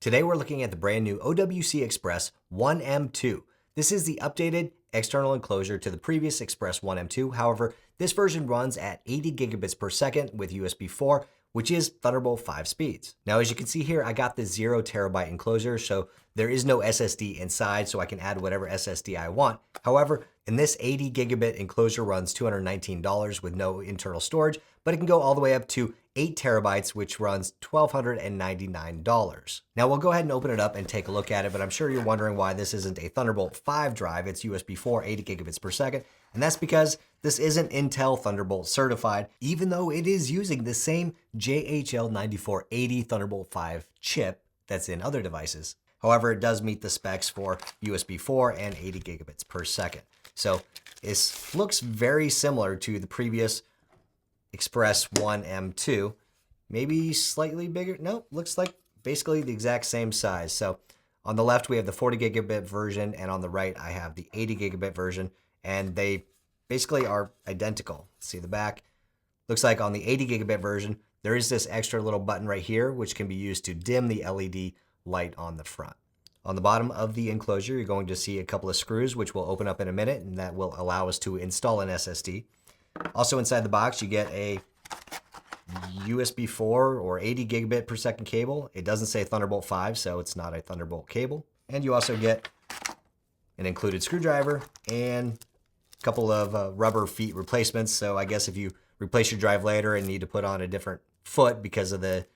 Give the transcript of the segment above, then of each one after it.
Today we're looking at the brand new OWC Express 1M2. This is the updated external enclosure to the previous Express 1M2. However, this version runs at 80 gigabits per second with USB4, which is Thunderbolt 5 speeds. Now, as you can see here, I got the 0 terabyte enclosure, so there is no SSD inside, so I can add whatever SSD I want. However, in this 80 gigabit enclosure runs $219 with no internal storage, but it can go all the way up to 8 terabytes, which runs $1,299. Now we'll go ahead and open it up and take a look at it, but I'm sure you're wondering why this isn't a Thunderbolt 5 drive. It's USB4 80 gigabits per second, and that's because this isn't Intel Thunderbolt certified, even though it is using the same JHL9480 Thunderbolt 5 chip that's in other devices. However, it does meet the specs for USB4 and 80 gigabits per second. So this looks very similar to the previous Express 1M2, maybe slightly bigger. No, looks like basically the exact same size. So on the left, we have the 40 gigabit version, and on the right, I have the 80 gigabit version, and they basically are identical. See the back? Looks like on the 80 gigabit version, there is this extra little button right here, which can be used to dim the LED light on the front. On the bottom of the enclosure, you're going to see a couple of screws, which will open up in a minute, and that will allow us to install an SSD. Also inside the box, you get a USB4 or 80 gigabit per second cable. It doesn't say Thunderbolt 5, so it's not a Thunderbolt cable. And you also get an included screwdriver and a couple of rubber feet replacements. So I guess if you replace your drive later and need to put on a different foot because of the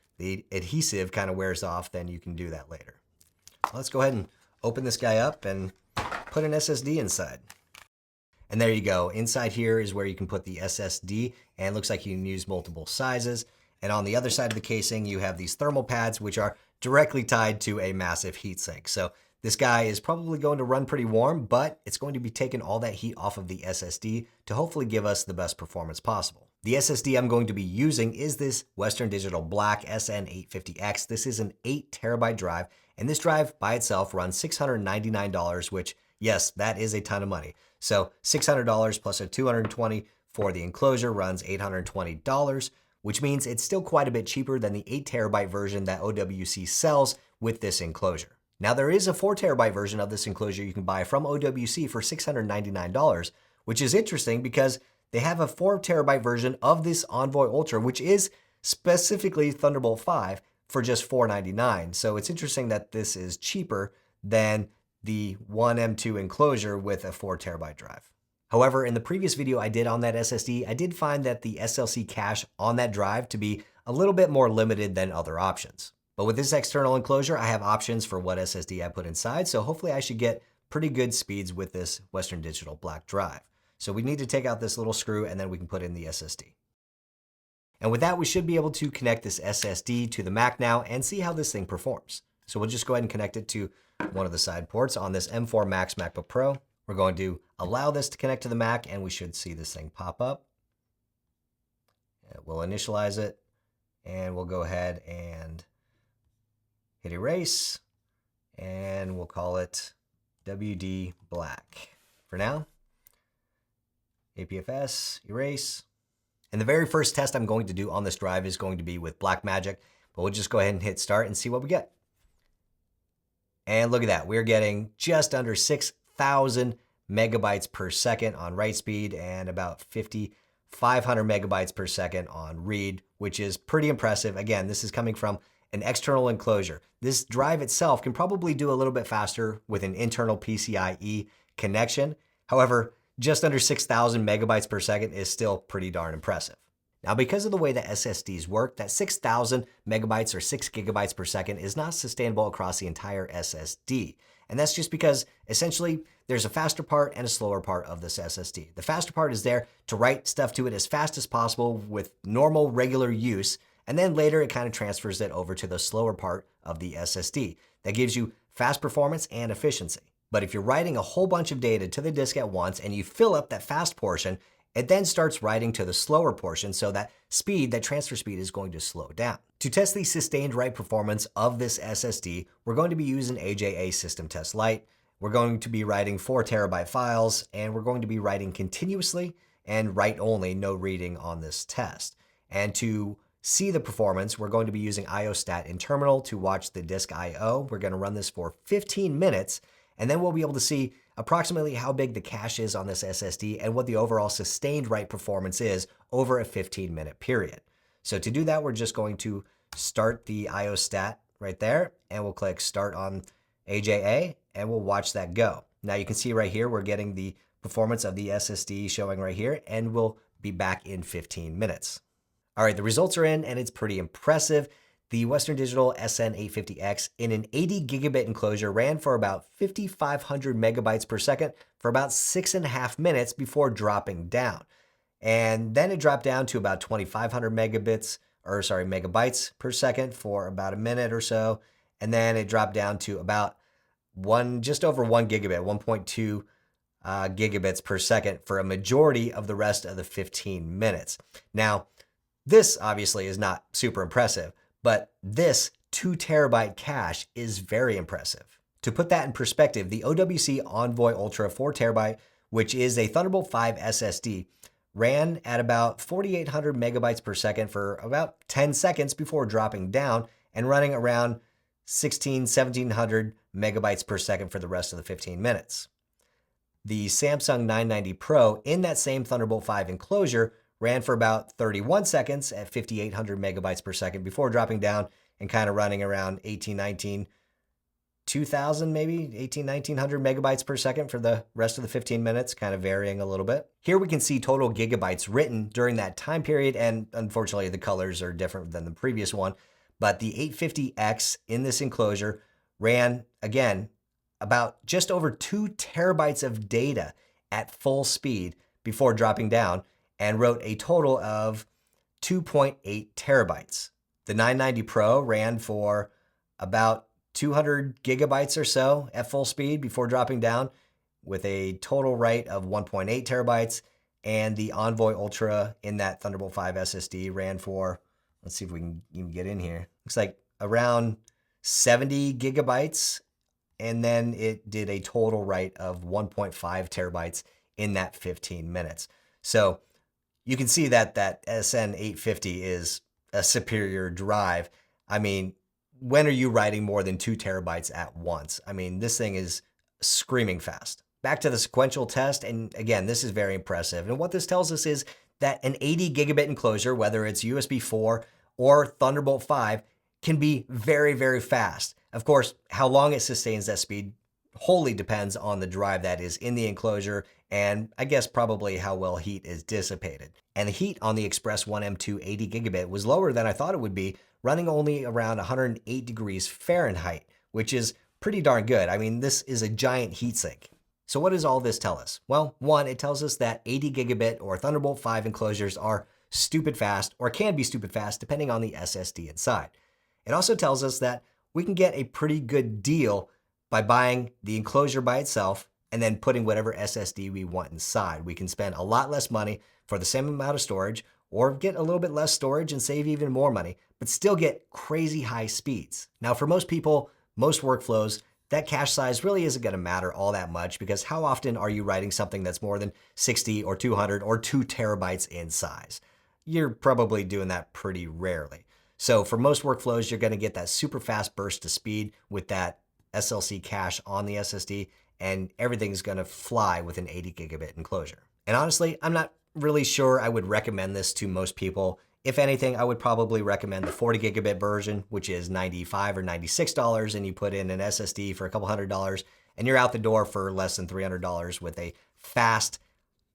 adhesive kind of wears off, then you can do that later. Let's go ahead and open this guy up and put an SSD inside. And there you go. Inside here is where you can put the SSD, and it looks like you can use multiple sizes. And on the other side of the casing, you have these thermal pads, which are directly tied to a massive heatsink. So this guy is probably going to run pretty warm, but it's going to be taking all that heat off of the SSD to hopefully give us the best performance possible. The SSD I'm going to be using is this Western Digital Black SN850X. This is an 8 terabyte drive, and this drive by itself runs $699, which, yes, that is a ton of money. So $600 plus a $220 for the enclosure runs $820, which means it's still quite a bit cheaper than the 8 terabyte version that OWC sells with this enclosure. Now, there is a 4 terabyte version of this enclosure you can buy from OWC for $699, which is interesting because they have a 4 terabyte version of this Envoy Ultra, which is specifically Thunderbolt 5 for just $499. So it's interesting that this is cheaper than the 1M2 enclosure with a 4 terabyte drive. However, in the previous video I did on that SSD, I did find that the SLC cache on that drive to be a little bit more limited than other options. But with this external enclosure, I have options for what SSD I put inside, so hopefully I should get pretty good speeds with this Western Digital Black drive. So we need to take out this little screw, and then we can put in the SSD. And with that, we should be able to connect this SSD to the Mac now and see how this thing performs. So we'll just go ahead and connect it to one of the side ports on this M4 Max MacBook Pro. We're going to allow this to connect to the Mac, and we should see this thing pop up. We'll initialize it, and we'll go ahead and hit erase, and we'll call it WD Black. For now, APFS, erase. And the very first test I'm going to do on this drive is going to be with Blackmagic, but we'll just go ahead and hit start and see what we get. And look at that, we're getting just under 6,000 megabytes per second on write speed and about 5,500 megabytes per second on read, which is pretty impressive. Again, this is coming from an external enclosure. This drive itself can probably do a little bit faster with an internal PCIe connection. However, just under 6,000 megabytes per second is still pretty darn impressive. Now, because of the way that SSDs work, that 6,000 megabytes or 6 gigabytes per second is not sustainable across the entire SSD. And that's just because, essentially, there's a faster part and a slower part of this SSD. The faster part is there to write stuff to it as fast as possible with normal, regular use, and then later it kind of transfers it over to the slower part of the SSD. That gives you fast performance and efficiency. But if you're writing a whole bunch of data to the disk at once and you fill up that fast portion, it then starts writing to the slower portion, so that transfer speed is going to slow down. To test the sustained write performance of this SSD, we're going to be using AJA System Test Lite. We're going to be writing 4 terabyte files, and we're going to be writing continuously and write only, no reading on this test. And to see the performance, we're going to be using IOstat in terminal to watch the disk I/O. We're going to run this for 15 minutes, and then we'll be able to see approximately how big the cache is on this SSD and what the overall sustained write performance is over a 15-minute period. So to do that, we're just going to start the IOstat right there, and we'll click Start on AJA, and we'll watch that go. Now you can see right here, we're getting the performance of the SSD showing right here, and we'll be back in 15 minutes. All right, the results are in, and it's pretty impressive. The Western Digital SN850X in an 80 gigabit enclosure ran for about 5,500 megabytes per second for about 6.5 minutes before dropping down. And then it dropped down to about 2,500 megabytes per second for about a minute or so. And then it dropped down to about just over 1 gigabit, 1.2 gigabits per second for a majority of the rest of the 15 minutes. Now, this obviously is not super impressive, but this 2 terabyte cache is very impressive. To put that in perspective, the OWC Envoy Ultra 4 terabyte, which is a Thunderbolt 5 SSD, ran at about 4,800 megabytes per second for about 10 seconds before dropping down and running around 1,700 megabytes per second for the rest of the 15 minutes. The Samsung 990 Pro in that same Thunderbolt 5 enclosure ran for about 31 seconds at 5,800 megabytes per second before dropping down and kind of running around 1,900 megabytes per second for the rest of the 15 minutes, kind of varying a little bit. Here we can see total gigabytes written during that time period, and unfortunately the colors are different than the previous one, but the 850X in this enclosure ran, again, about just over 2 terabytes of data at full speed before dropping down, and wrote a total of 2.8 terabytes. The 990 Pro ran for about 200 gigabytes or so at full speed before dropping down with a total write of 1.8 terabytes. And the Envoy Ultra in that Thunderbolt 5 SSD ran for, let's see if we can even get in here. Looks like around 70 gigabytes. And then it did a total write of 1.5 terabytes in that 15 minutes. So you can see that that SN850 is a superior drive. I mean, when are you writing more than 2 terabytes at once? I mean, this thing is screaming fast. Back to the sequential test, and again, this is very impressive. And what this tells us is that an 80 gigabit enclosure, whether it's USB4 or Thunderbolt 5, can be very, very fast. Of course, how long it sustains that speed wholly depends on the drive that is in the enclosure, and I guess probably how well heat is dissipated. And the heat on the Express 1M2 80 gigabit was lower than I thought it would be, running only around 108 degrees Fahrenheit, which is pretty darn good. I mean, this is a giant heatsink. So what does all this tell us? Well, one, it tells us that 80 gigabit or Thunderbolt 5 enclosures are stupid fast, or can be stupid fast, depending on the SSD inside. It also tells us that we can get a pretty good deal by buying the enclosure by itself and then putting whatever SSD we want inside. We can spend a lot less money for the same amount of storage, or get a little bit less storage and save even more money, but still get crazy high speeds. Now, for most people, most workflows, that cache size really isn't going to matter all that much, because how often are you writing something that's more than 60 or 200 or 2 terabytes in size? You're probably doing that pretty rarely. So for most workflows, you're going to get that super fast burst of speed with that SLC cache on the SSD, and everything's going to fly with an 80 gigabit enclosure. And honestly, I'm not really sure I would recommend this to most people. If anything, I would probably recommend the 40 gigabit version, which is $95 or $96, and you put in an SSD for a couple $100, and you're out the door for less than $300 with a fast,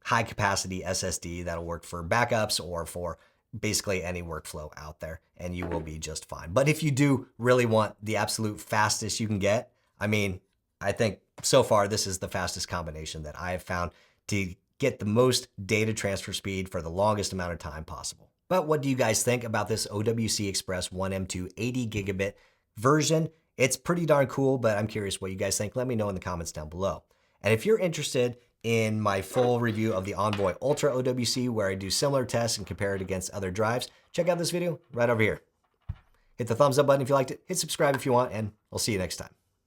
high capacity SSD that'll work for backups or for basically any workflow out there, and you will be just fine. But if you do really want the absolute fastest you can get, I mean, I think so far this is the fastest combination that I have found to get the most data transfer speed for the longest amount of time possible. But what do you guys think about this OWC Express 1M2 80 gigabit version? It's pretty darn cool, but I'm curious what you guys think. Let me know in the comments down below. And if you're interested in my full review of the Envoy Ultra OWC, where I do similar tests and compare it against other drives, check out this video right over here. Hit the thumbs up button if you liked it, hit subscribe if you want, and I'll see you next time.